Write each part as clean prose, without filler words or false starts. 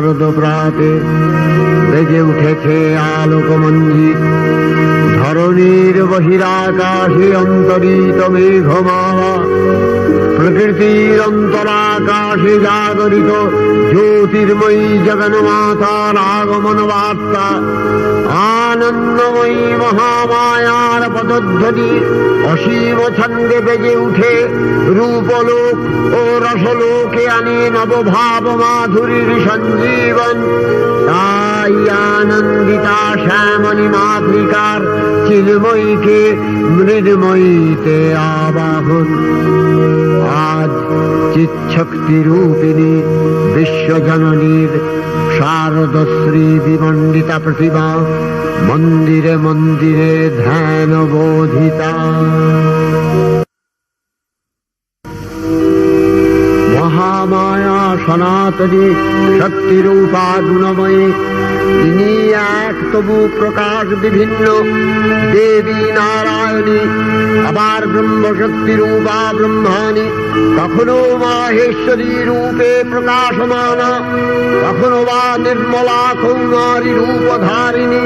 শারদ প্রাতে বেজে উঠেছে আলোকমঞ্জিত। ধরণীর বহিরাকাশে অন্তরিত মেঘমালা, প্রকৃতির অন্তরাকাশে জাগরিত জ্যোতির্ময়ী জগন্মাতার আগমন বার্তা। আনন্দময়ী মহামায়ার পদধ্বনি অসীম ছন্দে বেজে উঠে রূপলোক ও রসলোকে আনে নবভাব মাধুরীর সঞ্জীবন। তাই আনন্দিতা শ্যামলী মাতৃকার চিন্ময়ীকে মৃন্ময়ীতে আবাহন। আজ চিৎশক্তি রূপিণী বিশ্বজননীর শারদশ্রী বিমণ্ডিতা প্রতিমা মন্দিরে মন্দিরে ধ্যান বোধিতা। মহামায়া সনাতনী শক্তিরূপা গুণময়ী, তিনি এক তবু প্রকাশ বিভিন্ন দেবী নারায়ণী, আবার ব্রহ্মশক্তি রূপা ব্রহ্মাণী, কখনো মাহেশ্বরী রূপে প্রকাশমানা, কখনো বা নির্মলা কৌমারী রূপধারিণী,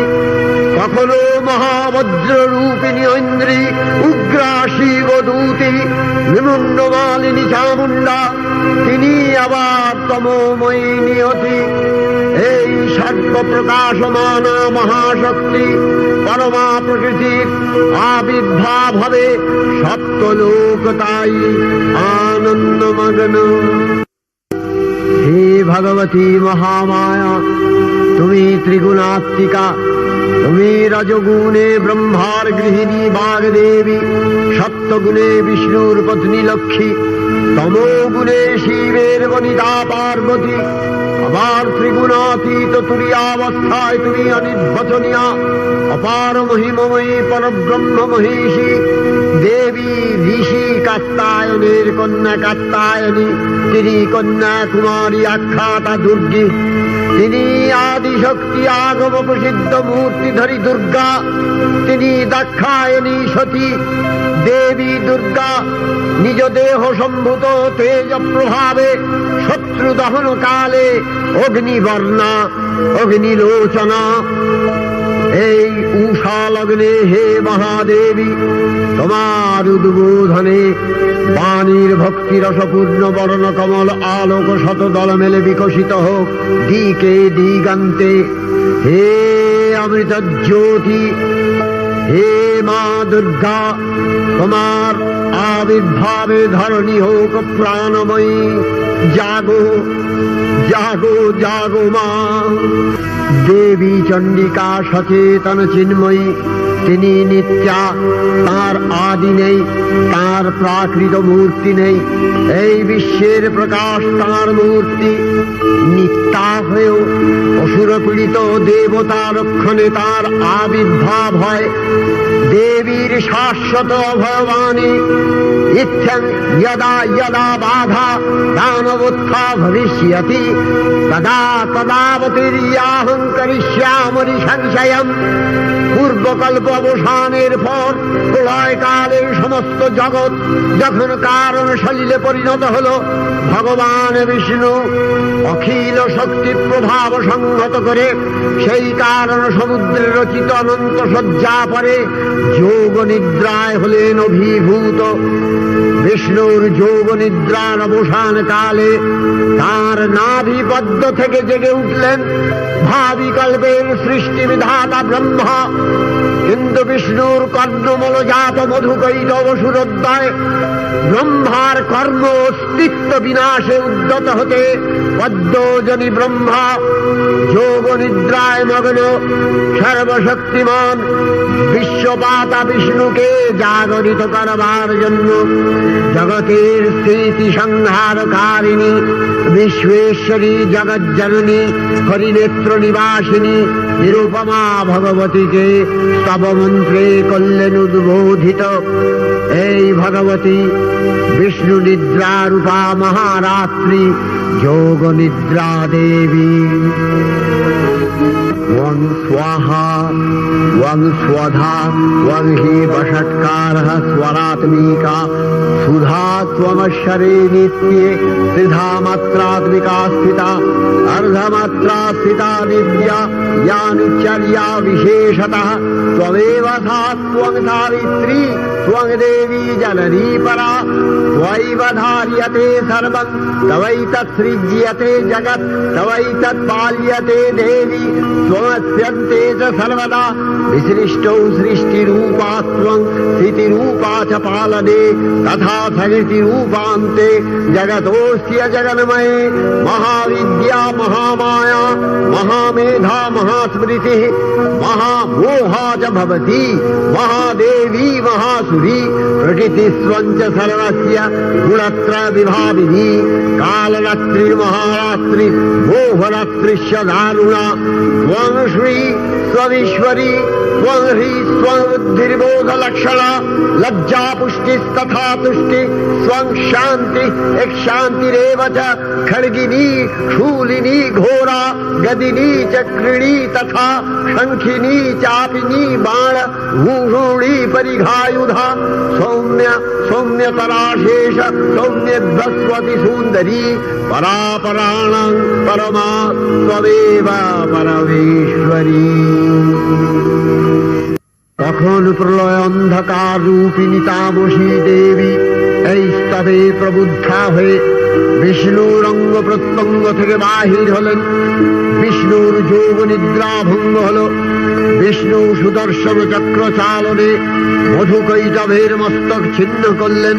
কখনো মহাবজ্র রূপিণী ঐন্দ্রী উগ্রা শিবদূতি নিমুন্ডমালিনী চামুণ্ডা, তিনি আবার তমোময়ী নিয়তি। এই সর্বপ্রকাশমানা মহাশক্তি পরমা প্রকৃতির আবির্ভাব হবে সপ্তলোক তাই আনন্দমগ্ন। হে ভগবতী মহামায়া, তুমি ত্রিগুণাত্মিকা, তুমি রজগুণে ব্রহ্মার গৃহিণী বাগদেবী, সত্যগুণে বিষ্ণুর পত্নী লক্ষ্মী, তমোগুণে শিবের বনিতা পার্বতী, আবার ত্রিগুণাতীত তুরীয়াবস্থায় তুমি অনির্বচনীয়া অপার মহিমময়ী পরব্রহ্ম মহিষী দেবী ঋষি কাত্যায়নের কন্যা কাত্যায়নী, তিনি কন্যা কুমারী আখ্যাতা দুর্গী, তিনি আদিশক্তি আগম প্রসিদ্ধ মূর্তিধরী দুর্গা, তিনি দাক্ষায়ণী সতী দেবী দুর্গা। নিজ দেহ সম্ভূত তেজ প্রভাবে শত্রু দহন কালে অগ্নিবর্ণা অগ্নিলোচনা। এই উষা লগ্নে হে মহাদেবী, তোমার উদ্বোধনে বাণীর ভক্তি রসপূর্ণ বর্ণ কমল আলোক শতদল মেলে বিকশিত হোক দিকে দিগান্তে। হে অমৃত জ্যোতি, হে মা দুর্গা, তোমার আবির্ভাবে ধরণী হোক প্রাণময়ী। জাগো জাগো জাগো মা। দেবী চণ্ডিকা সচেতন চিন্ময়ী, তিনি নিত্যা, তার আদি নেই, তার প্রাকৃত মূর্তি নেই। এই বিশ্বের প্রকাশ তার মূর্তি। নিত্যা হয়েও অসুর পীড়িত দেবতা রক্ষণে তার আবির্ভাব হয়। দেবীর শাশ্বত অভয়বাণী ইত্যং যদা যদা বাধা দানবোত্থা ভবিষ্যতি তদা তদাবতীর্যাহং করিষ্যামি সংশয়ম। পূর্বকল্প অবসানের পর প্রলয়কালে সমস্ত জগৎ যখন কারণ সলিলে পরিণত হল, ভগবান বিষ্ণু অখিল শক্তি প্রভাব সংহত করে সেই কারণ সমুদ্রে রচিত অনন্ত শয্যা পরে যোগ নিদ্রায় হলেন অভিভূত। বিষ্ণুর যোগ নিদ্রার অবসান কালে তার নাভি পদ্ম থেকে জেগে উঠলেন ভাবিকল্পের সৃষ্টি বিধাতা ব্রহ্মা। কিন্তু বিষ্ণুর কর্ণমূলজাত মধুকৈটব সুরোদ্দয় ব্রহ্মার কর্ম অস্তিত্ব বিনাশে উদ্যত হতে পদ্মজনী ব্রহ্মা যোগ নিদ্রায় মগ্ন সর্বশক্তিমান বিশ্বপাতা বিষ্ণুকে জাগরিত করবার জন্য জগতের স্থিতি সংহারকারিণী বিশ্বেশ্বরী জগজ্জননী হরিনেত্র নিবাসিনী নিরুপমা ভগবতীকে স্তবমন্ত্রে করলেন উদ্বোধিত। এই ভগবতী বিষ্ণু নিদ্রা রূপা মহারাত্রি যোগ নিদ্রা দেবী। त्वं स्वाहा त्वं स्वधा त्वं हि वषट्कारः स्वरात्मिका सुधा त्वमक्षरे नित्ये त्रिधा मात्रात्मिका स्थिता अर्धमात्रा स्थिता विद्या या निचर्या विशेषतः त्वमेव सा त्वं सावित्री त्वं देवी जननी परा त्वयैव धार्यते सर्वं तवैतत्सृज्यते जगत् तवैतत्पाल्यते देवी त्वमस्यन्ते च सर्वदा विसृष्टौ सृष्टिरूपा त्वं स्थितिरूपा च पालने तथा सकृतिरूपान्ते जगतोऽस्य जगन्मये महाविद्या महामाया महामेधा महास्मृतिः महामोहा च भवति महादेवी महासुरी प्रकृतिस्त्वं च सर्वस्य गुणत्रय विभाविनी कालरात्रि महारात्रि मोहरात्रिश्च दारुणा त्वं श्री स्वमीश्वरी त्वं ह्री स्वबुद्धिर्बोधलक्षणा लज्जा पुष्टिस्तथा तुष्टि स्वं शान्ति एक शान्तिरेव च खड्गिनी शूलिनी घोरा गदिनी चक्रिणी तथा शंखिनी चापिनी बाण भूषुणी परिघायुधा सौम्य सौम्यतराशेष सौम्यध्वस्वति सुन्दरी परापराणां परमा त्वमेव परमेश्वरी। তখন প্রলয় অন্ধকার রূপিণী তামসী দেবী এই স্তবে প্রবুদ্ধা হয়ে বিষ্ণুর অঙ্গ প্রত্যঙ্গ থেকে বাহির হলেন। বিষ্ণুর যোগ নিদ্রা ভঙ্গ হল। বিষ্ণু সুদর্শন চক্র চালনে মধুকৈটভের মস্তক ছিন্ন করলেন।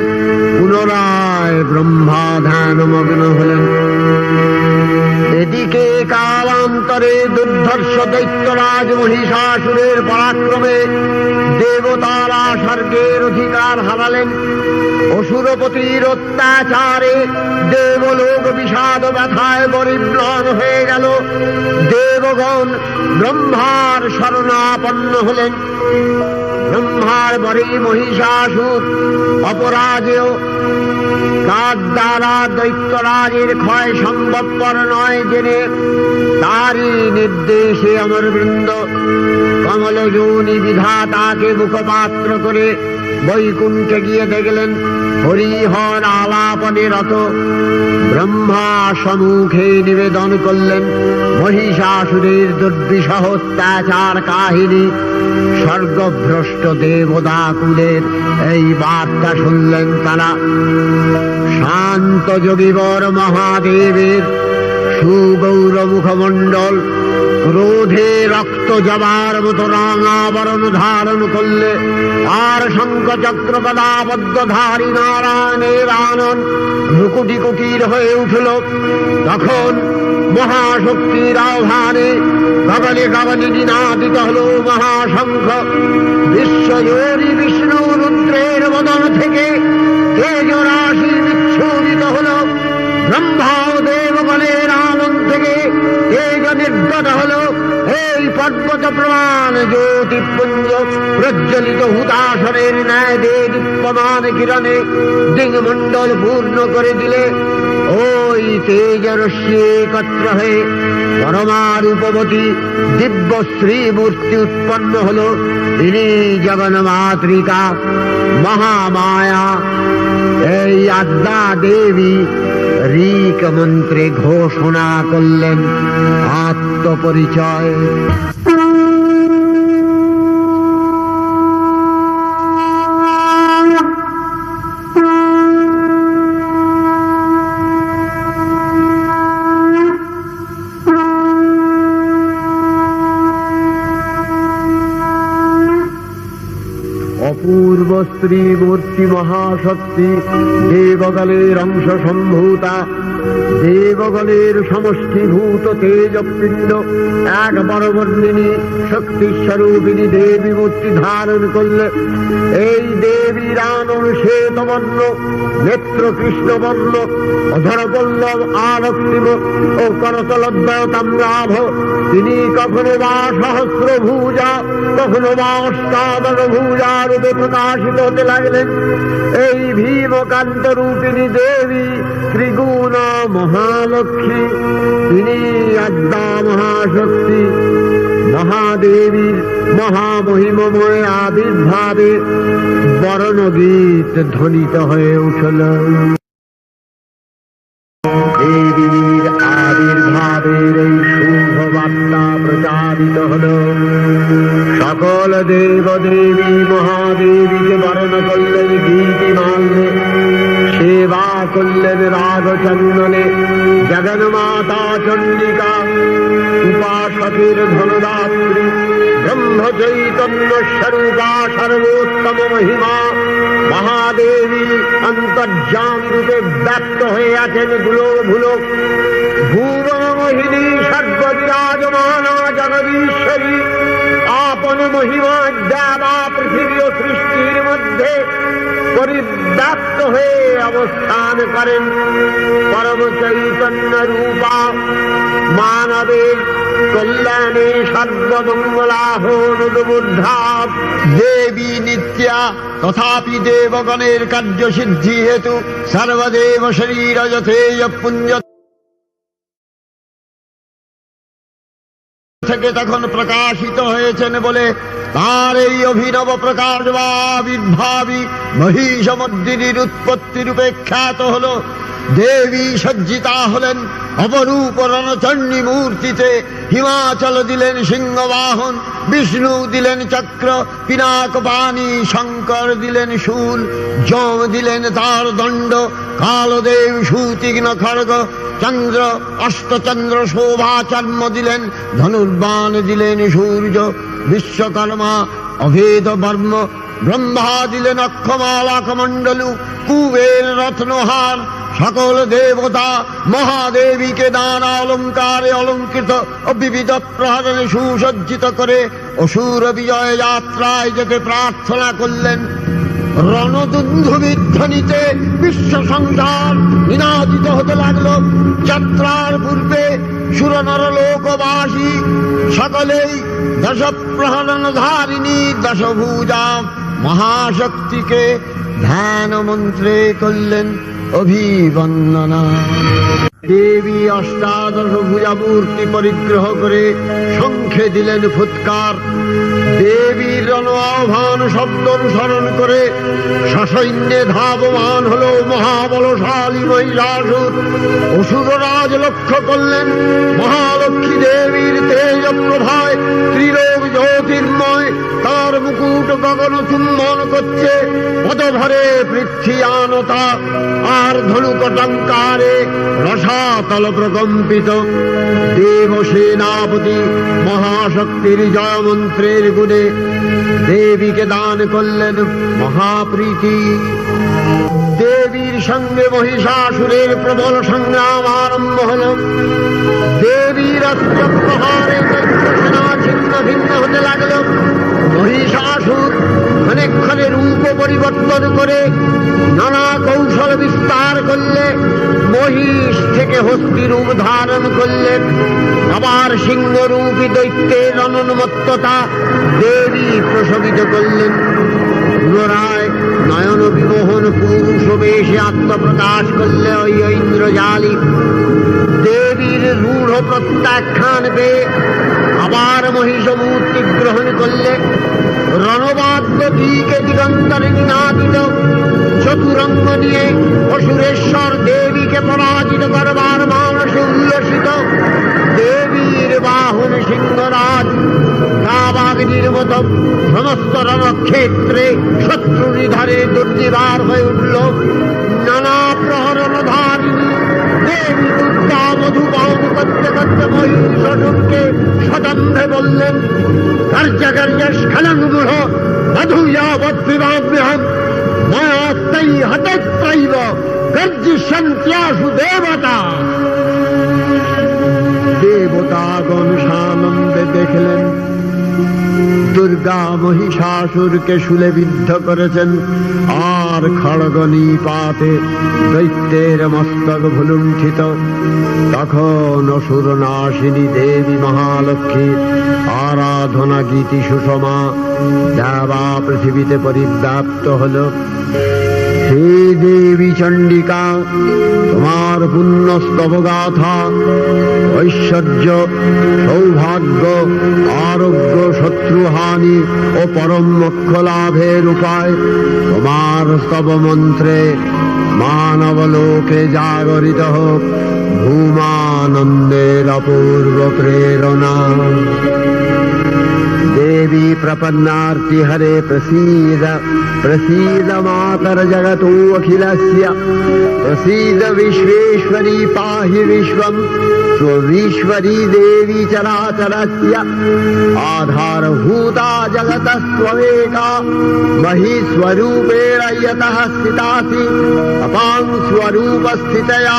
পুনরায় ব্রহ্মা ধ্যানমগ্ন হলেন। এদিকে কালান্তরে দুর্ধর্ষ দৈত্যরাজ মহিষাসুরের পরাক্রমে দেবতারা স্বর্গের অধিকার হারালেন। অসুরপতির অত্যাচারে দেবলোক বিষাদ ব্যথায় পরিম্লান হয়ে গেল। দেবগণ ব্রহ্মার শরণাপন্ন হলেন। ব্রহ্মার পরে মহিষাসুর অপরাজেয় তার দ্বারা দৈত্যরাজের ক্ষয় সম্ভবপর নয় জেনে তারই নির্দেশে অমরবৃন্দ কমলযোনি বিধাতাকে মুখপাত্র করে বৈকুণ্ঠে গিয়ে দেখলেন হরিহর আলাপনে রত। ব্রহ্মা সম্মুখে নিবেদন করলেন মহিষাসুরের দুর্বিষহ অত্যাচার কাহিনী। স্বর্গভ্রষ্ট দেবদাকুলের এই বার্তা শুনলেন তারা। শান্ত যোগীবর মহাদেবের সুগৌর মুখমণ্ডল ক্রোধে রক্ত জবার মতো রাঙাবরণ ধারণ করলে আর শঙ্খ চক্র গদাবদ্ধধারী নারায়ণের আনন ভ্রুকুটি কুটির হয়ে উঠল। তখন মহাশক্তির আহ্বানে গগনে গগনে নিনাদিত হল মহাশঙ্খ। বিশ্বজোরী বিষ্ণু রুদ্রের বদন থেকে তেজ রাশি বিচ্ছুরিত হল। ব্রহ্মা ও দেবগণের আনন্দ থেকে তেজ নির্গত হল। এই পর্বত প্রমাণ জ্যোতিপুঞ্জ প্রজ্বলিত হুতাসনের ন্যায় দীপ্যমান কিরণে দিগমণ্ডল পূর্ণ করে দিলে ওই তেজরশ্মি একত্র হয়ে পরমারূপবতী দিব্য শ্রীমূর্তি উৎপন্ন হল। তিনি জগন্মাতৃকা মহামায়া। এই আদ্যা দেবী ঋক মন্ত্রে ঘোষণা করলেন আত্মপরিচয়। অপূর্ব স্ত্রী মূর্তি মহাশক্তি দেবগণের অংশ সম্ভূতা। দেবগণের সমষ্টিভূত তেজপিণ্ড এক বরবর্ণিনী শক্তিস্বরূপিণী দেবী মূর্তি ধারণ করলে। এই দেবীর আনন শ্বেতবর্ণ, নেত্র কৃষ্ণবর্ণ, অধরপল্লব আরক্তিম ও করতলদ্বয় তাম্রাভ। তিনি কখনো বা সহস্র ভুজা কখনো বা অষ্টাদশ ভুজা রূপে প্রকাশিত হতে লাগলেন। এই ভীমকান্ত রূপিণী দেবী ত্রিগুণা মহালক্ষ্মী। তিনি আদ্যা মহাশক্তি। মহাদেবীর মহামহিমময় আবির্ভাবে বরণগীত ধ্বনিত হয়ে উঠল। দেবীর আবির্ভাবের এই শুভ বার্তা প্রচারিত হল। সকল দেব দেবী মহাদেবীকে বরণ করলেন গীতিমাল্যে, সেবা করলেন রাগচন্দনে। জগন্মাতা চণ্ডিকা উপাসকের ধনদাত্রী ব্রহ্ম চৈতন্য স্বরূপা সর্বোত্তম মহিমা মহাদেবী অন্তর্যামী রূপে ব্যক্ত হয়ে আছেন ভুলো ভুবন মোহিনী সর্ববিরাজমানা জগদীশ্বরী আপন মহিমা দেবা পৃথিবী ও সৃষ্টির মধ্যে পরিব্যাপ্ত হয়ে অবস্থান করেন। পরম চৈতন্য রূপা মানবের কল্যাণে সর্বমঙ্গলাহনুদ্বুদ্ধা দেবী নিত্যা, তথাপি দেবগণের কার্যসিদ্ধি হেতু সর্বদেব শরীর যথেয় পুঞ্জ থেকে তখন প্রকাশিত হয়েছেন বলে তার এই অভিনব প্রকাশ বা আবির্ভাবী মহিষমর্দিনীর উৎপত্তি রূপে খ্যাত হল। দেবী সজ্জিতা হলেন অপরূপ রণচণ্ডী মূর্তিতে। হিমাচল দিলেন সিংহবাহন, বিষ্ণু দিলেন চক্র, পিনাক পানি, শঙ্কর দিলেন শূল, যম দিলেন তার দণ্ড, কালদেব সুতীক্ষ্ণ খড়গ, চন্দ্র অষ্টচন্দ্র শোভাচর্ম দিলেন, ধনুর্বাণ দিলেন সূর্য, বিশ্বকর্মা অভেদ বর্ম, ব্রহ্মা দিলেন অক্ষমালা কমণ্ডলু, কুবের রত্নহার। সকল দেবতা মহাদেবীকে নানা অলঙ্কারে অলঙ্কৃত ও বিবিধ প্রহরণে সুসজ্জিত করে অসুর বিজয় যাত্রায় যেতে প্রার্থনা করলেন। রণদুন্ধুবির ধ্বনিতে বিশ্ব সংসার নিনাদিত হতে লাগল। যাত্রার পূর্বে সুরনর লোকবাসী সকলেই দশ প্রহরণধারিণী দশভুজা মহাশক্তিকে ধ্যান মন্ত্রে করলেন অভিবন্দনা। দেবী অষ্টাদশ ভুজা মূর্তি পরিগ্রহ করে শঙ্খে দিলেন ফুৎকার। দেবীর রণ আহ্বান শব্দ অনুসরণ করে সসৈন্যে ধাবমান হল মহাবলশালী মহিষাসুর। অসুররাজ লক্ষ্য করলেন মহালক্ষ্মী দেবীর তেজ প্রভায় ত্রিলোক জ্যোতির্ময়, তার মুকুট গগন চুম্বন করছে, পদভরে পৃথ্বীয়ানতা আর ধনুকটঙ্কারে রসাতল প্রকম্পিত। দেব সেনাপতি মহাশক্তির জয়মন্ত্রের গুণে দেবীকে দান করলেন মহাপ্রীতি। দেবীর সঙ্গে মহিষাসুরের প্রবল সংগ্রাম আরম্ভ হল। দেবীর অস্ত্র প্রহারে সেনা ছিন্ন ভিন্ন হতে লাগল। মহিষাসুর অনেকক্ষণে রূপ পরিবর্তন করে নানা কৌশল বিস্তার করলে মহিষ থেকে হস্তি রূপ ধারণ করলেন। আবার সিংহরূপী দৈত্যের অনুন্মত্ততা দেবী প্রশমিত করলেন। পুনরায় নয়ন বিমোহন পুরুষ বেশে আত্মপ্রকাশ করলে ওই ইন্দ্রজালী। দেবীর রূঢ় প্রত্যাখ্যান পেয়ে আবার মহিষ মূর্তি গ্রহণ করলে। রণবাদ্য দিকে দিগন্তরে নিনাদিত চতুরঙ্গ নিয়ে অসুরেশ্বর দেবীকে পরাজিত করবার মানসে উল্লসিত। দেবীর বাহন সিংহরাজ কাবাগ্নির মতো সমস্ত রণক্ষেত্রে শত্রু নিধারে দুর্নিবার হয়ে উঠল। নানা প্রহরণধারিণী দেবী দুর্গা মধুপান করতে করতে মহিষাসুরকে সদম্ভে বললেন, কার্যকার্য স্খলনমূঢ় মধুয়াবদ্বিবাম্যহম মায়াস্তাই হতত্রৈব গর্জিষ্যন্ত্যাসু দেবতা। দেবতাগণ সানন্দে দেখলেন দুর্গা মহিষাসুরকে শূলে বিদ্ধ করেছেন, আর খড়গ নিপাতে দৈত্যের মস্তক ভুলুণ্ঠিত। তখন অসুর নাশিনী দেবী মহালক্ষ্মীর আরাধনা গীতি সুষমা দেবা পৃথিবীতে পরিব্যাপ্ত হল। हे देवी चंडिका, तुम्हार पुण्य स्तव गाथा ऐश्वर्य सौभाग्य आरोग्य शत्रुहानि और परम मोक्ष लाभेर उपाय तुम्हार स्तव मंत्रे मानव लोके जागरित होक भूमानंदेर अपूर्व प्रेरणा। देवी प्रपन्नार्ति हरे प्रसीद प्रसीद मातर जगतो अखिलस्य प्रसीद विश्वेश्वरी पाहि विश्वं स्वविश्वरी देवी चराचरस्य आधारभूता जगतस्त्वमेका महीस्वरूपेण यतः स्थितासि अपां स्वरूपस्थितया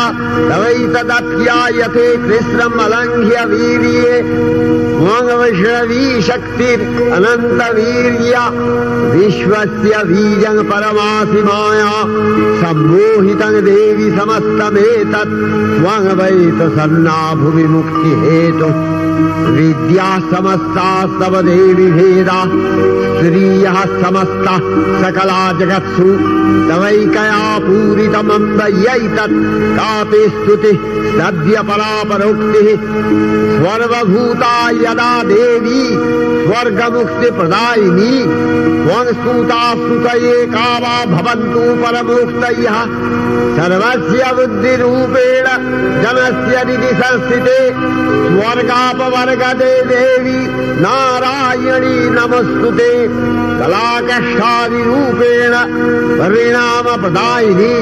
तवैतदप्यायते कृष्णम् अलङ्घ्य वीर्ये वैष्णवी शक्तिर् अनंत वीर्या विश्वस्य बीजं परमासि माया सम्मोहितं देवी समस्तमेतत् त्वं वै प्रसन्ना भुवि मुक्ति हेतु विद्या समस्ता तव देवी भेदा स्त्रियः समस्ता सकला जगत्सु तवैकया पूरितमम्ब यैतत् कापि स्तुतिः सद्य परापरोक्तिः सर्वभूता यदा देवी स्वर्गमुक्ति प्रदायिनी त्वं स्तुता स्तुतये का वा भवन्तु परमोक्तयः सर्वस्य बुद्धिरूपेण जनस्य हृदि संस्थिते स्वर्गापवर्गदे देवी नारायणी नमस्तुते कलाकष्टादिरूपेण परिणाम प्रदायिनी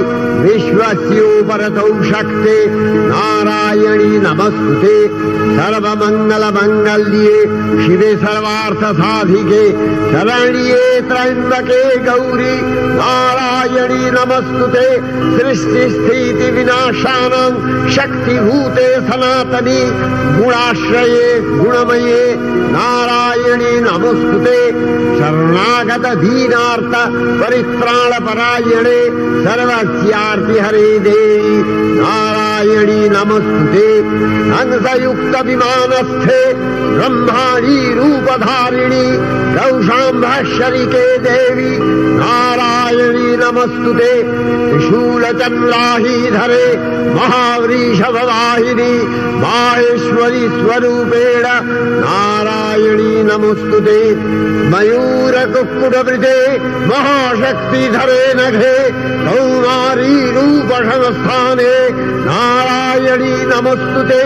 विश्वस्योपरतौ शक्ते नारायणी नमस्तुते सर्वमंगल मंगल्ये शिवे सर्वार्थ साधिके शरण्ये त्र्यंबके गौरी नारायणी नमस्तुते सृष्टि स्थिति विनाशानां शक्तिभूते सनातनी गुणाश्रये गुणमये नारायणी नमस्तुते शरणागत दीनार्थ परित्राण परायणे सर्वस्यार्ति हरे देवी नारायणी नमस्तुते हंसयुक्त विमानस्थे ब्रह्माणी रूपधारिणी गौशाम्भशरिके देवी नारायणी नमस्तुते त्रिशूलचन्द्राहीधरे महावृषभवाहिनी माहेश्वरी स्वरूपेण नारायणी नमस्तुते मयूरकुक्कुटवृते महाशक्तिधरे नघे कौमारी रूपसंस्थाने नारायणी नमस्तुते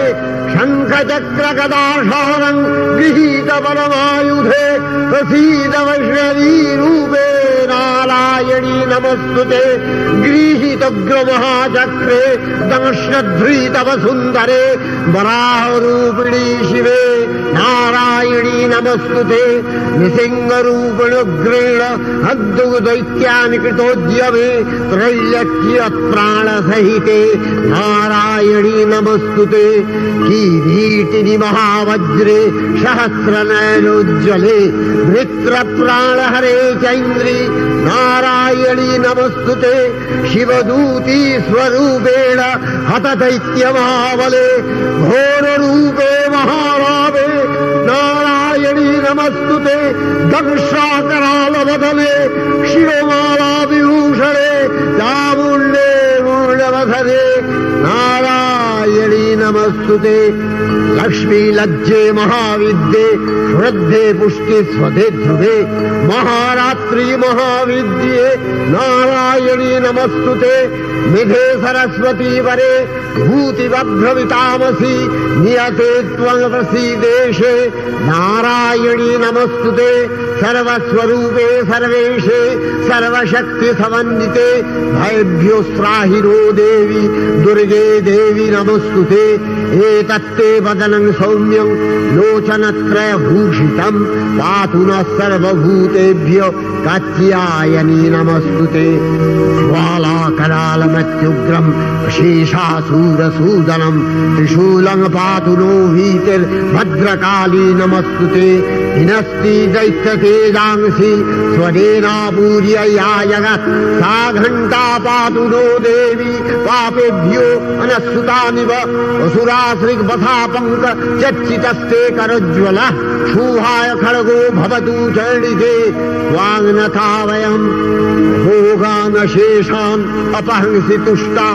शङ्खचक्रगदाशारं गृहीत परमायुधे प्रसीद वैष्णवी रूपे नारायणी नमस्तुते गृहीतोग्रमहाचक्रे दंश्नध्रीतव सुन्दरे वराहरूपिणी शिवे नारायणी नमस्तुते निसिंहरूपिणुग्रेण अद्दुदैत्यानि कृतोद्यमे त्रैलक्ष्य प्राणसहिते नारायणी नमस्तुते किरीटिनि महावज्रे सहस्रनयनोज्ज्वले वृत्रप्राणहरे चैन्द्री नारायणी नमस्तुते शिवदूती स्वरूपेण हतदैत्यमहाबले घोररूपे महारावे नारायणी नमस्तुते दंशाकरालवदने शिरोमाला विभूषणे चामुण्डे मूलवधरे नारायणी नमस्तुते लक्ष्मी लज्जे महाविद्ये श्रद्धे पुष्टि स्वधे ध्रुवे महारात्रि महाविद्ये नारायणी नमस्तुते निधे सरस्वती वरे भूतिवभ्रवितामसि नियते त्वं प्रसीदेशे नारायणी नमस्तुते सर्वस्वरूपे सर्वेशे सर्वशक्ति समन्विते भयभ्यो त्राहि नो देवी दुर्गे देवी नमस्तुते एतत्ते वदनं सौम्यं लोचनत्रयभूषितं पातु नः सर्वभूतेभ्यो कात्यायनी नमस्तुते ज्वालाकरालमत्युग्रं शेषासूरसूदनं त्रिशूलं पातु नो भीतिर्भद्रकाली नमस्तुते हिनस्ति दैत्यतेजांसि स्वरेणापूर्यया जगत् सा घण्टा पातु नो देवी पापेभ्यो अनस्सुतानिव असुराश्रिग्वथा चर्चितस्ते करज्ज्वलः शूहाय खड्गो भवतु चण्डिके स्वाङ्नथा वयं भोगान् शेषान् अपहंसि तुष्टा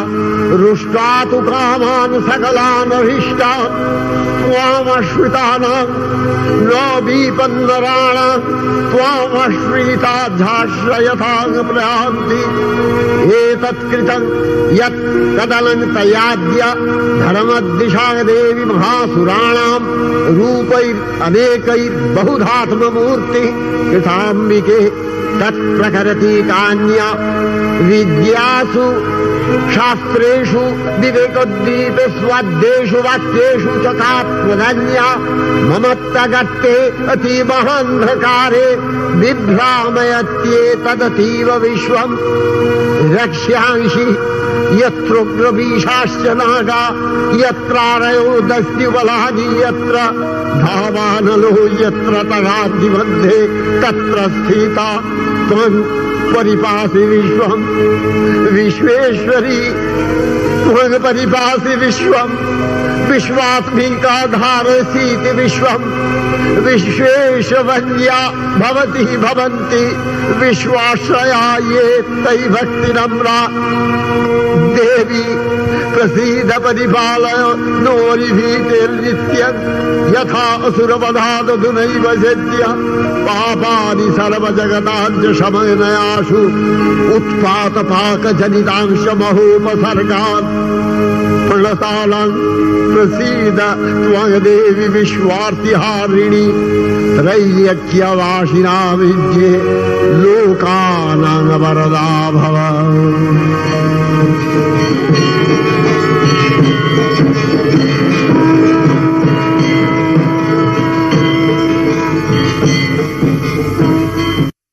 रुष्टा तु कामान् सकलान् अभीष्टान् त्वामश्रितानां न विपन्नराणां त्वामश्रिताध्याश्रयतां प्रयान्ति एतत्कृतं यत् कदनं तयाद्य धर्मदिशा देवी महासुराणां रूपैरनेकैर्बहुधात्ममूर्तिः कृताम्बिके तत्प्रकरति कान्या विद्यासु शास्त्रेषु विवेकोद्दीपे स्वाद्येषु वाक्येषु च का प्रधन्या ममत्तगत्ते अतीमहान्धकारे बिभ्रामयत्येतदतीव विश्वम् रक्ष्यांसि यत्रोग्रवीशाश्च नागा यत्रारयो दस्युबलानि यत्र धावानलो यत्र तगाधिमध्ये तत्र स्थिता त्वं परिपासि विश्वम् विश्वेश्वरी त्वं परिपासि विश्वम् विश्वात्मिका धारसीति विश्वम् विश्वेशवन्या भवति भवन्ति विश्वाश्रया ये तयि भक्तिनम्रा देवी प्रसीद परिपालय नोरिभीतिर्नित्यं यथा असुरवधादधुनैव सेद्य पापानि सर्वजगताञ्च शमनयाशु उत्पातपाकजनितांश महोपसर्गान् प्रणतालां प्रसीद त्वं देवी विश्वार्तिहारिणी त्रैलोक्यवासिना विद्ये लोकानां वरदा भव।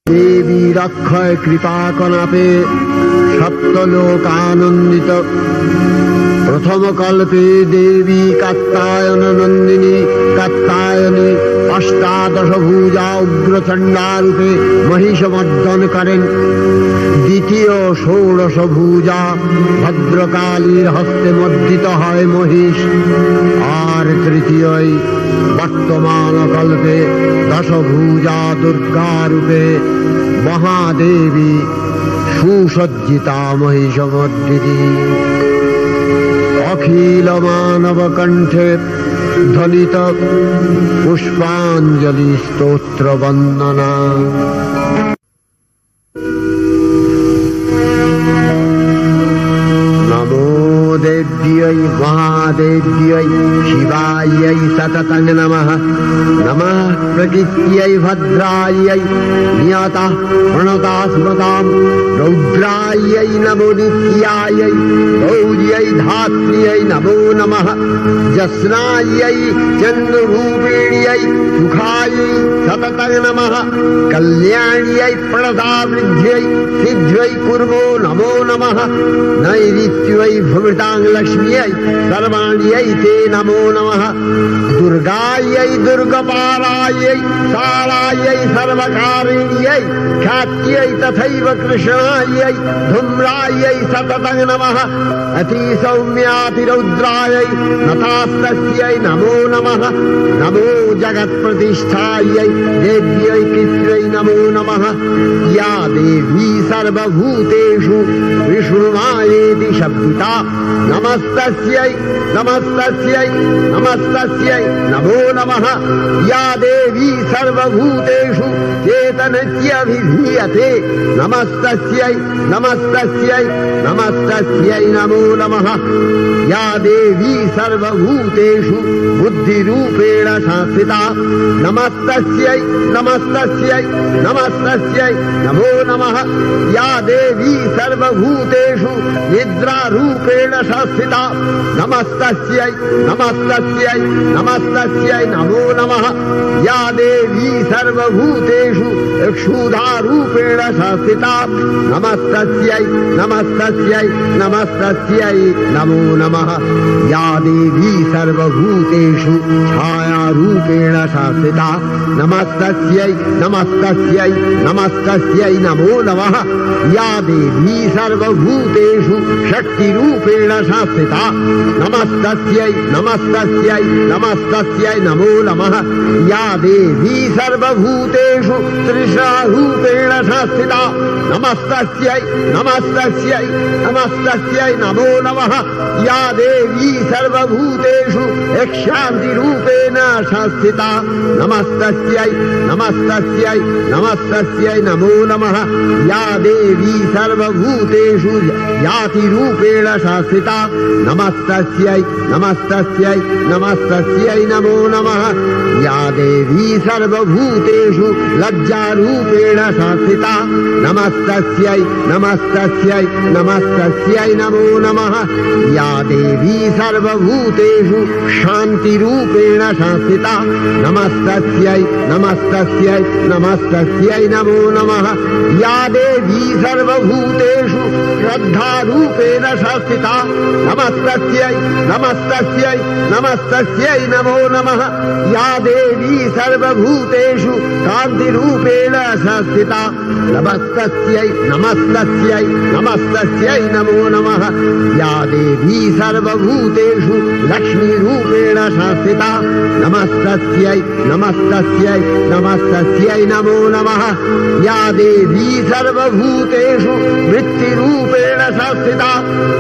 देवी रक्षय कृपा कनापे सप्तलोकानंदित प्रथम कल्पे देवी कात्यायन नंदिनी कात्यायनी अष्टादश भुजा उग्रचंडा रूपे महिषमर्दन करें द्वितीय षोडश भुजा भद्रकालीर हस्ते मर्दित है महिष और तृतीय वर्तमान कल्पे दश भुजा दुर्गा रूपे महादेवी सुसज्जिता महिषमर्दिनी अखिल मानव कंठे ध्वनित पुष्पांजलि स्तोत्र वंदना। नमो देव्यै महादेव्यै शिवायै सततं नमः। नमः प्रकृत्यै भद्रायै नियतः प्रणता स्मतां रौद्रायै नमो नित्यायै गौर्यै धात्र्यै नमो नमः। जस्नायै चन्द्ररूपिण्यै सुखायै सततं नमः। कल्याण्यै प्रणतावृद्ध्यै सिद्ध्यै कुर्मो नमो नमः। नैऋत्यै भृतां लक्ष्म्यै सर्वाण्यै ते नमो नमः। दुर्गायै दुर्गपालायै सारायै सर्वकारिण्यै ख्यात्यै तथैव कृष्णायै धूम्रायै सततं नमः। अतिसौम्यातिरौद्रायै नतास्तस्यै नमो नमः। नमो जगत्प्रतिष्ठायै देव्यै कृत्यै नमो नमः। या देवी सर्वभूतेषु विष्णुमायेति शब्दिता नमस्तस्यै नमस्तस्यै नमस्तस्यै नमो नमः। या देवी सर्वभूतेषु चेतनत्यभिधीयते नमस्तस्यै नमस्तस्यै नमस्तस्यै नमो नमः। या देवी सर्वभूतेषु बुद्धिरूपेण संस्थिता नमस्तस्यै नमस्तस्यै नमस्तस्यै नमो नमः। या देवी सर्वभूतेषु निद्रारूपेण संस्थिता नमस्तस्यै नमस्तस्यै नमस्तस्यै नमो नमः। या देवी सर्वभूतेषु क्षुधारूपेण संस्थिता नमस्तस्यै नमस्तस्यै नमस्तस्यै नमो नमः। या देवी सर्वभूतेषु छायारूपेण संस्थिता नमस्तस्यै नमस्तस्यै नमस्तस्यै नमो नमः। या देवी सर्वभूतेषु शक्तिरूपेण संस्थिता नमस्तस्यै नमस्तस्यै नमस्तस्यै नमो नमः। या देवी सर्वभूतेषु तृष्णारूपेण शास्त्रिता नमस्तस्यै नमस्तस्यै नमस्तस्यै नमो नमः या देवी सर्वभूतेषु शान्तिरूपेण शास्त्रिता नमस्तस्यै नमस्तस्यै नमस्तस्यै नमो नमः या देवी सर्वभूतेषु यातिरूपेण शास्त्रिता नमस्तस्यै नमस्तस्यै नमस्तस्यै नमो नमः या देवी सर्वभूतेषु लज्जारूपेण शास्त्रिता नमस्तस्यै नमस्तस्यै नमस्तस्यै नमो नमः या देवी सर्वभूतेषु शान्तिरूपेण शास्त्रिता नमस्तस्यै नमस्तस्यै नमस्तस्यै नमो नमः या देवी सर्वभूतेषु श्रद्धारूपेण शास्त्रिता नमस्तस्यै नमस्तस्यै नमस्तस्यै नमो नमः या देवी सर्वभूतेषु कान्तिरूपेण शास्त्रिता नमस्तस्यै नमस्तस्यै नमस्तस्यै नमो नमः या देवी सर्वभूतेषु लक्ष्मीरूपेण शास्त्रिता नमस्तस्यै नमस्तस्यै नमस्तस्यै नमो नमः या देवी सर्वभूतेषु वृत्तिरूपेण शास्त्रिता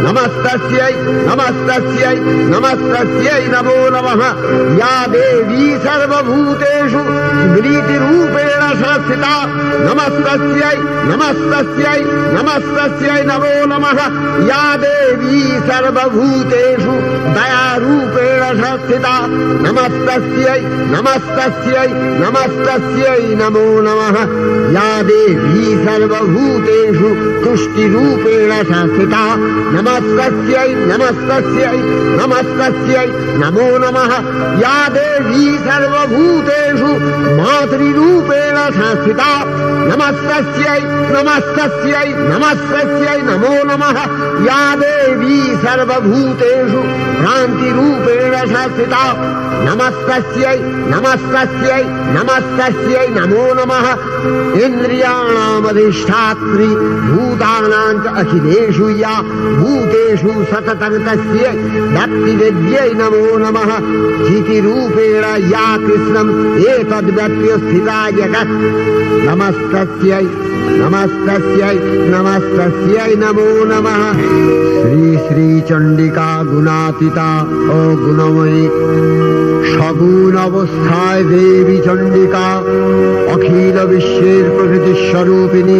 नमस्तस्यै नमस्तस्यै नमस्तस्यै नमो नमः या देवी सर्वभूतेषु स्मृतिरूपेण शास्त्रिता नमस्तस्यै नमस्तस्यै नमस्तस्यै नमो नमः या देवी सर्वभूतेषु दयारूपेण शास्त्रिता नमस्तस्यै नमस्तस्यै नमस्तस्यै नमो नमः या देवी सर्वभूतेषु तुष्टिरूपेण शास्त्रिता नमस्तस्यै नमस्तस्यै नमस्तस्यै नमो नमः या देवी सर्वभूतेषु मातृरूपेण शास्त्रिता नमस्तस्यै नमस्तस्यै नमस्तस्यै नमो नमः या देवी सर्वभूतेषु भ्रान्तिरूपेण शास्त्रिता नमस्तस्यै नमस्तस्यै नमस्तस्यै नमो नमः इन्द्रियाणामधिष्ठात्री भूतानां च अखिलेषु या भूतेषु सततं तस्यै भक्तिवेद्यै नमो नमः स्थितिरूपेण या कृष्णम् एतद्व्यप्य स्थिता जगत् नमस्तस्यै नमस्तस्यै नमस्तस्यै नमो नमः श्री श्री चण्डिका गुणातीता ओ गुणमयी सगुण अवस्थाय देवी चण्डिका अखिल विश्वेर प्रकृति स्वरूपिणी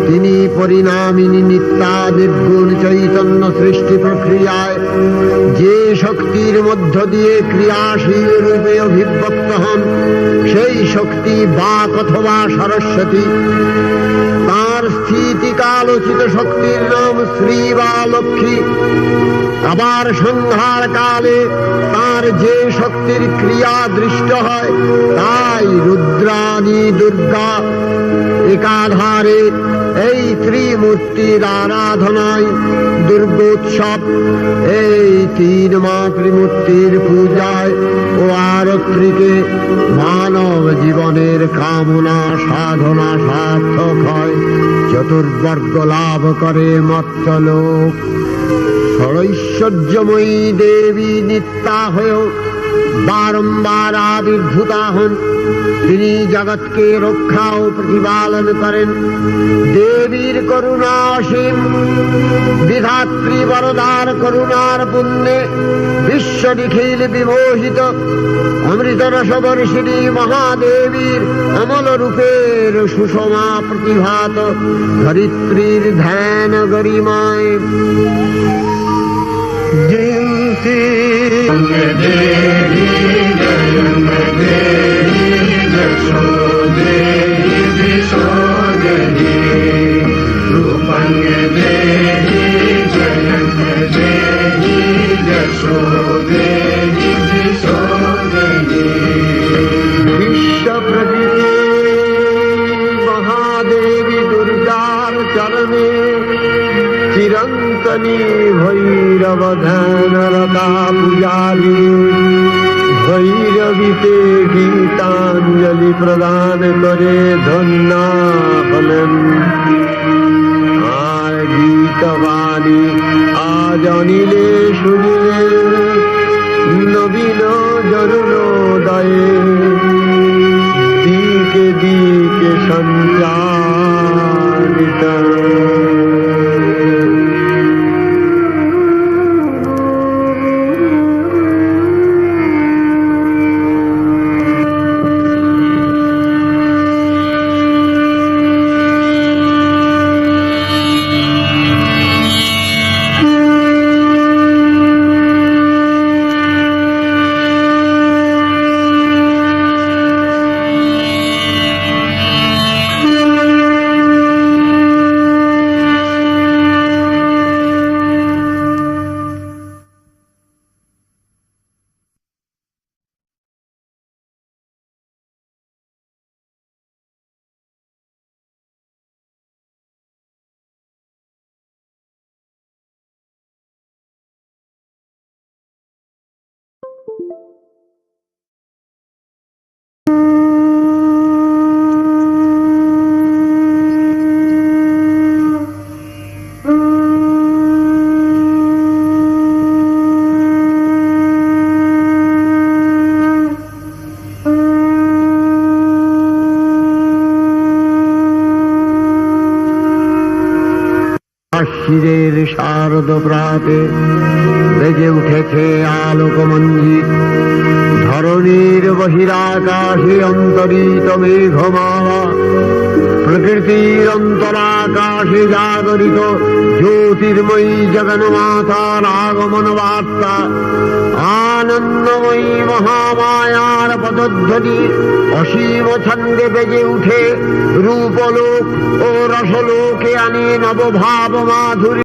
তিনি পরিণামিনী নিত্যা নির্গুণ চৈতন্য সৃষ্টি প্রক্রিয়ায় যে শক্তির মধ্য দিয়ে ক্রিয়াশীল রূপে অভিব্যক্ত হন সেই শক্তি বাক অথবা সরস্বতী তার স্থিতিকালোচিত শক্তির নাম শ্রী বা লক্ষ্মী আবার সংহার কালে তার যে শক্তির ক্রিয়া দৃষ্ট হয় তাই রুদ্রাণী দুর্গা একাধারে এই ত্রিমূর্তির আরাধনায় দুর্গোৎসব এই তিন মাতৃমূর্তির পূজায় ও আরত্রিকে মানব জীবনের কামনা সাধনা সার্থক হয় চতুর্বর্গ লাভ করে মর্ত্যলোক ষড়ৈশ্বর্যময়ী দেবী নিত্যা হয়েও বারম্বার আবির্ভূতা হন তিনি জগৎকে রক্ষা ও প্রতিপালন করেন দেবীর করুণা অসীম বিধাত্রী বরদার করুণার পুণ্যে বিশ্ব নিখিল বিমোহিত অমৃত রসবর্ষিণী মহাদেবীর অমল রূপের সুষমা প্রতিভাত ধরিত্রীর ধ্যান গরিমায় বিশ্ব প্রকৃতি মহাদেবী দুর্গার চরণে চিরন্তনী ভৈরব ধ্যানরতা পূজারী ভৈরবীতে গীতাঞ্জলি প্রদান করে ধন্যা হলেন আর গীতবাণী আজ অনিলে শুনিলে নবীন জরুণোদয়ে দিকে দিকে সঞ্চার আশ্বিরের শারদ প্রাতে বেজে উঠেছে আলোকমঞ্জিত, ধরণীর বহিরাকাশে অন্তরিত মেঘমালা, প্রকৃতির অন্তরাকাশে জাগরিত জ্যোতির্ময়ী জগন্মাতার আগমন বার্তা, আনন্দময়ী মহামায়ার পদধ্বনি অসীম ছন্দে বেজে উঠে রূপলোক ও রসলোকে আনে নবভাব মাধুরী।